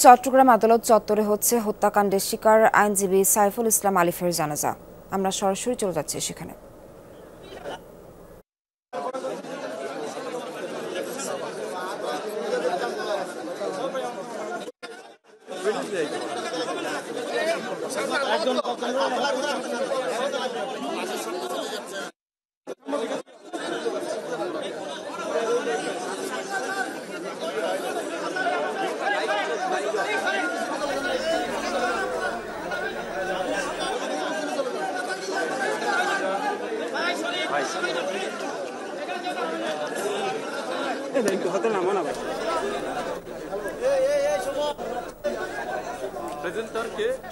চট্টগ্রাম আদালত চত্বরে হচ্ছে হত্যাকাণ্ডের শিকার আইনজীবী সাইফুল ইসলাম আলিফের জানাজা। আমরা সরাসরি চলে যাচ্ছি সেখানে।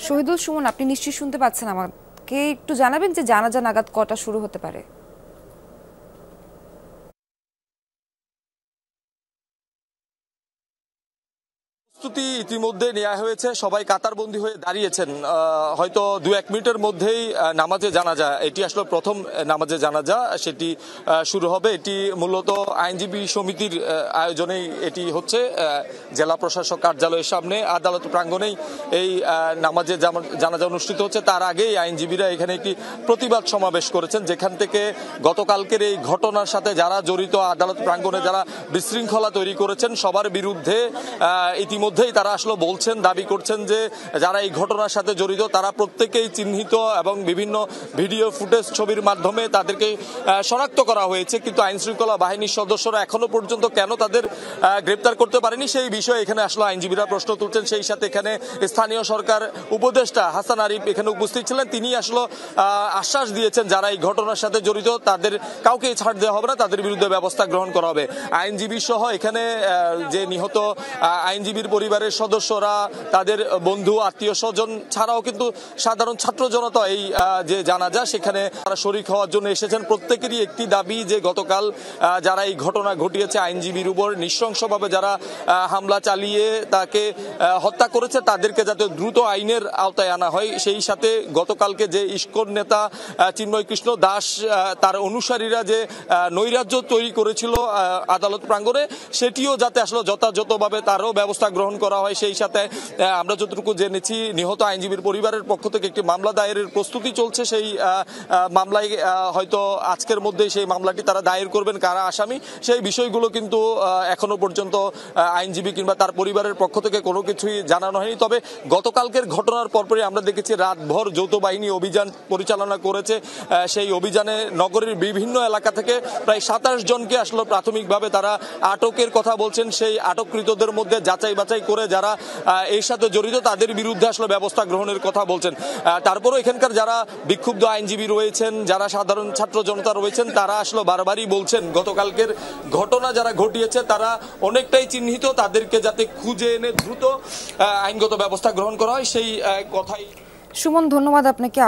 শহীদুল সুমন, আপনি নিশ্চয়ই শুনতে পাচ্ছেন আমাকে? একটু জানাবেন যে জানাজা নাগাদ কটা শুরু হতে পারে? প্রস্তুতি ইতিমধ্যে নেওয়া হয়েছে, সবাই কাতারবন্দি হয়ে দাঁড়িয়েছেন। হয়তো 2-1 মিনিটের মধ্যেই নামাজে জানাজা, এটি আসলে প্রথম নামাজে জানাজা, সেটি শুরু হবে। এটি মূলত আইনজীবী সমিতির আয়োজনেই এটি হচ্ছে। জেলা প্রশাসক কার্যালয়ের সামনে আদালত প্রাঙ্গণেই এই নামাজে জানাজা অনুষ্ঠিত হচ্ছে। তার আগেই আইনজীবীরা এখানে একটি প্রতিবাদ সমাবেশ করেছেন, যেখান থেকে গতকালকের এই ঘটনার সাথে যারা জড়িত, আদালত প্রাঙ্গণে যারা বিশৃঙ্খলা তৈরি করেছেন, সবার বিরুদ্ধে ইতিমধ্যেই তারা আসলে বলছেন, দাবি করছেন যে যারা এই ঘটনার সাথে জড়িত তারা প্রত্যেকেই চিহ্নিত এবং বিভিন্ন ভিডিও ফুটেজ ছবির মাধ্যমে তাদেরকে শনাক্ত করা হয়েছে। কিন্তু আইন শৃঙ্খলা বাহিনীর সদস্যরা এখনো পর্যন্ত কেন তাদের গ্রেপ্তার করতে পারেনি সেই বিষয়ে এখানে আসলে আইনজীবীরা প্রশ্ন তুলছেন। সেই সাথে এখানে স্থানীয় সরকার উপদেষ্টা হাসান আরিফ এখানে উপস্থিত ছিলেন। তিনি আসলে আশ্বাস দিয়েছেন যারা এই ঘটনার সাথে জড়িত তাদের কাউকে ছাড় দেওয়া হবে না, তাদের বিরুদ্ধে ব্যবস্থা গ্রহণ করা হবে। আইনজীবী সহ এখানে যে নিহত আইনজীবীর পরিবারের সদস্যরা, তাদের বন্ধু আত্মীয় স্বজন ছাড়াও কিন্তু সাধারণ ছাত্র জনতা এই যে জানাজা সেখানে তারা শরীক হওয়ার জন্য এসেছেন। প্রত্যেকেরই একটি দাবি যে গতকাল যারা এই ঘটনা ঘটিয়েছে, আইনজীবীর উপর নৃশংসভাবে যারা হামলা চালিয়ে তাকে হত্যা করেছে, তাদেরকে যাতে দ্রুত আইনের আওতায় আনা হয়। সেই সাথে গতকালকে যে ইস্কন নেতা চিন্ময় কৃষ্ণ দাস তার অনুসারীরা যে নৈরাজ্য তৈরি করেছিল আদালত প্রাঙ্গণে, সেটিও যাতে আসলে যথাযথভাবে তারও ব্যবস্থা গ্রহণ করা হয়। সেই সাথে আমরা যতটুকু জেনেছি নিহত আইনজীবীর পরিবারের পক্ষ থেকে একটি মামলা দায়েরের প্রস্তুতি চলছে। সেই মামলায় হয়তো আজকের মধ্যেই সেই মামলাটি তারা দায়ের করবেন। কারা আসামি সেই বিষয়গুলো কিন্তু এখনো পর্যন্ত আইনজীবী কিংবা তার পরিবারের পক্ষ থেকে কোনো কিছুই জানানো হয়নি। তবে গতকালকের ঘটনার পরপরই আমরা দেখেছি রাতভর যৌথ বাহিনী অভিযান পরিচালনা করেছে। সেই অভিযানে নগরীর বিভিন্ন এলাকা থেকে প্রায় 27 জনকে আসলে প্রাথমিকভাবে তারা আটকের কথা বলছেন। সেই আটককৃতদের মধ্যে যাচাই বাছাই করে যারা এর সাথে জড়িত তাদের বিরুদ্ধে আসলে ব্যবস্থা গ্রহণের কথা বলছেন। তারপরও এখানকার যারা বিক্ষুব্ধ আইনজীবী রয়েছেন, যারা সাধারণ ছাত্র জনতা রয়েছেন, তারা আসলে বারবারই বলছেন গতকালকের ঘটনা যারা ঘটিয়েছে তারা অনেকটাই চিহ্নিত, তাদেরকে যাতে খুঁজে এনে দ্রুত আইনগত ব্যবস্থা গ্রহণ করা হয় সেই কথাই। সুমন, ধন্যবাদ আপনাকে।